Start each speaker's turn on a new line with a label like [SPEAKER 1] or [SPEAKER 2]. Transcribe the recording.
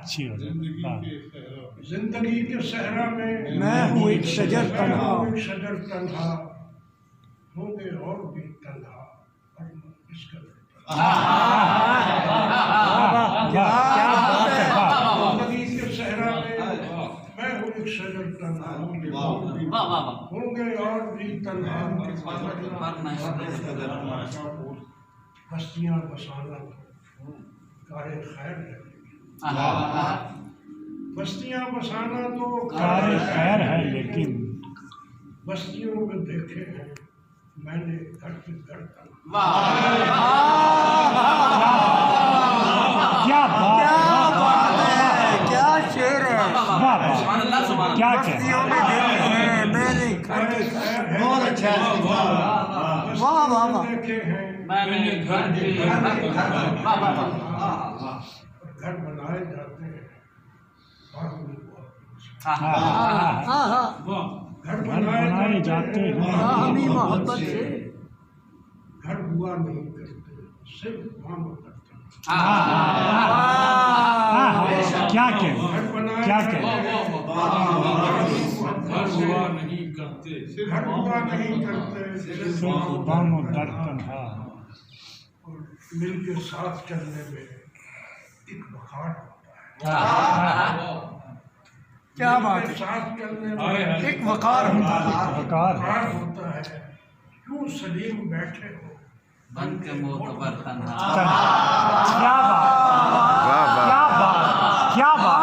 [SPEAKER 1] اچھی ہو
[SPEAKER 2] زندگی کے صحرا
[SPEAKER 3] میں ہوں ایک شجر تنہا،
[SPEAKER 2] شجر تنہا ہوں گے اور بھی تنہا اور اس کا زندگی کے صحرا میں ہوں ایک شجر تنہا ہوں گے اور بھی تنہا بستیاں بسانا کار خیر ہے، بستیاں بسانا تو
[SPEAKER 1] کار خیر ہے، لیکن
[SPEAKER 2] بستیوں میں دیکھے ہیں میں نے گھر پہ گھر تنہا۔
[SPEAKER 1] کیا بات ہے،
[SPEAKER 3] کیا شعر ہے،
[SPEAKER 1] کیا
[SPEAKER 3] بستیوں میں دیکھے ہیں میں نے گھر کے بہت اچھا ہے، واہ واہ واہ،
[SPEAKER 2] دیکھے ہیں
[SPEAKER 4] میں نے گھر
[SPEAKER 2] گھر بنائے جاتے ہیں گھر
[SPEAKER 1] بنائے جاتے ہیں،
[SPEAKER 3] باہمی محبت سے
[SPEAKER 2] گھر ہوا نہیں کرتے صرف کام کرتے ہیں۔
[SPEAKER 1] کیا کہیں، کیا کہیں،
[SPEAKER 4] گھر ہوا نہیں کرتے،
[SPEAKER 2] گھر ہوا نہیں کرتے
[SPEAKER 1] صرف غم و درد تنہا،
[SPEAKER 2] اور مل کے ساتھ چلنے میں ایک وقار ہوتا ہے،
[SPEAKER 3] کیا بات ہے،
[SPEAKER 2] ساتھ چلنے میں
[SPEAKER 3] ایک وقار ہوتا ہے،
[SPEAKER 1] وقار
[SPEAKER 2] وقار ہوتا ہے۔ کیوں سلیم بیٹھے ہو
[SPEAKER 4] بن کے معتبر تنہا۔
[SPEAKER 1] کیا بات، کیا بات، کیا بات، کیا بات